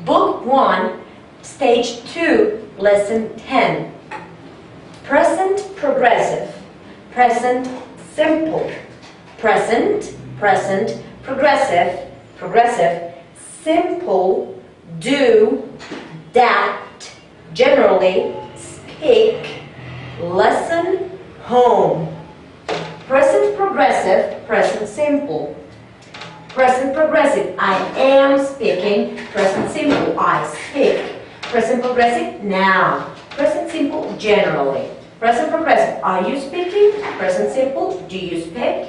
Book 1, Stage 2, Lesson 10. Present progressive, present simple, present, progressive, simple, do, that, generally, speak, lesson, home. Present progressive, present simple. Present progressive, I am speaking. Present simple, I speak. Present progressive, now. Present simple, generally. Present progressive, are you speaking? Present simple, do you speak?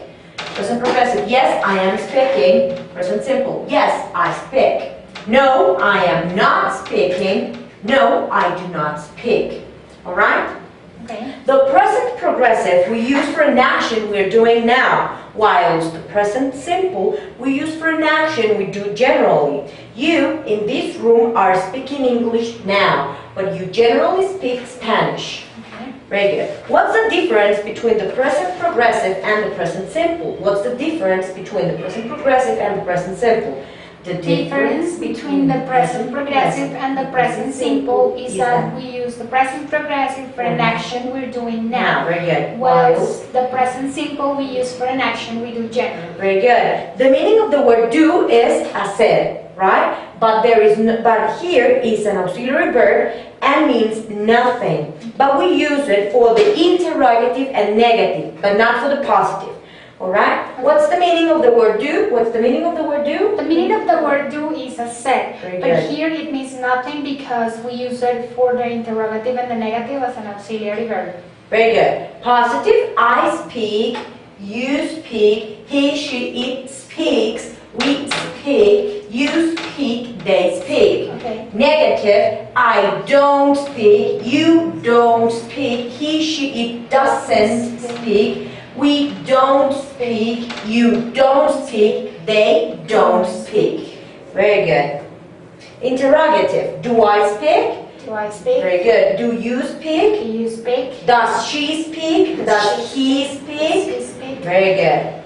Present progressive, yes, I am speaking. Present simple, yes, I speak. No, I am not speaking. No, I do not speak. Alright? Okay. The present progressive we use for an action we're doing now, whilst the present simple we use for an action we do generally. You, in this room, are speaking English now, but you generally speak Spanish. Okay. Very good. What's the difference between the present progressive and the present simple? What's the difference between the present progressive and the present simple? The difference between the present progressive and the present simple is that we use the present progressive for an action we're doing now. Very good. Whilst the present simple we use for an action we do generally. Very good. The meaning of the word do is hacer, right? But here is an auxiliary verb and means nothing. But we use it for the interrogative and negative, but not for the positive. Alright? What's the meaning of the word do? What's the meaning of the word do? The meaning of the word do is hacer. Very But good. here it means nothing because we use it for the interrogative and the negative as an auxiliary verb. Very good. Positive, I speak, you speak, he, she, it speaks, we speak, you speak, they speak. Okay. Negative, I don't speak, you don't speak, he, she, it doesn't speak, we don't speak, you don't speak, they don't speak. Very good. Interrogative, do I speak? Do I speak? Very good. Do you speak? Do you speak? Does she speak? Does he speak? Does he speak? Very good.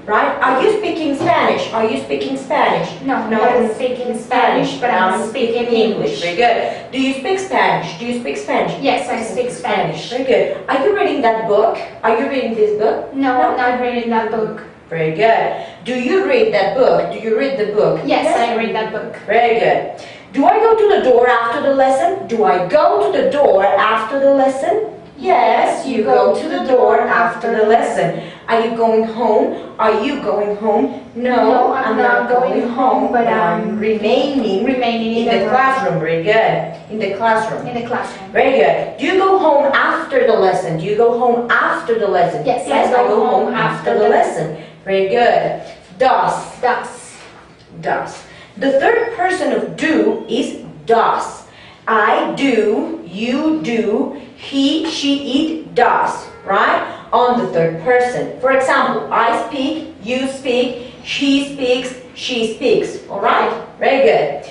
Right? Are you speaking Spanish? Are you speaking Spanish? No, I'm speaking Spanish, but I'm speaking English. Very good. Do you speak Spanish? Do you speak Spanish? Yes, I speak Spanish. Very good. Are you reading that book? Are you reading this book? No, I'm not reading that book. Very good. Do you read that book? Do you read the book? Yes, I read that book. Very good. Do I go to the door after the lesson? Do I go to the door after the lesson? Yes, you go to the door after the lesson. Are you going home? Are you going home? No, I'm not going home, but I'm remaining in the classroom. Very good. In the classroom. In the classroom. Very good. Do you go home after the lesson? Do you go home after the lesson? Yes, I go home after the lesson. Very good. Does. Does. The third person of do is does. I do, you do, he, she, it does, right? On the third person. For example, I speak, you speak, he speaks, she speaks. All right? Very good.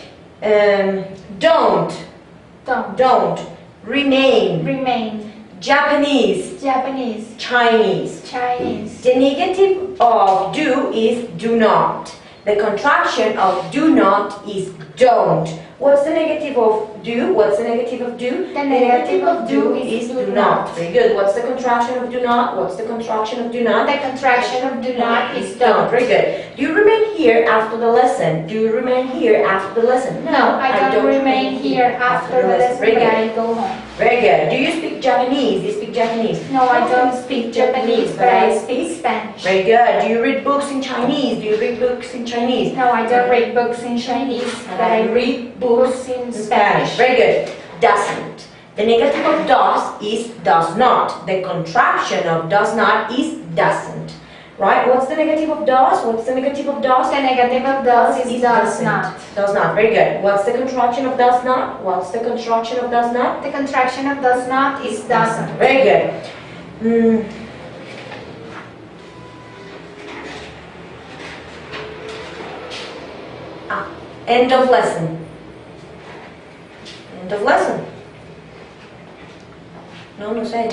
Don't. Remain. Japanese. Chinese. The negative of do is do not. The contraction of do not is don't. What's the negative of do? What's the negative of do? The negative of do is do not. Very good. What's the contraction of do not? What's the contraction of do not? The contraction of do not is don't. Very good. Do you remain here after the lesson? Do you remain here after the lesson? No, I don't remain here after the lesson, Very but good. I go home. Very good. Do you speak Japanese? Do you speak Japanese? No, I don't speak Japanese, but I speak Spanish. Very good. Do you read books in Chinese? Do you read books in Chinese? No, I don't read books in Chinese, but I read books in Spanish. Very good. Doesn't. The negative of does is does not. The contraction of does not is doesn't. Right? What's the negative of does? What's the negative of does? The negative of does is does not. Does not. Very good. What's the contraction of does not? What's the contraction of does not? The contraction of does not is doesn't. Very good. End of lesson. End of lesson. No sé.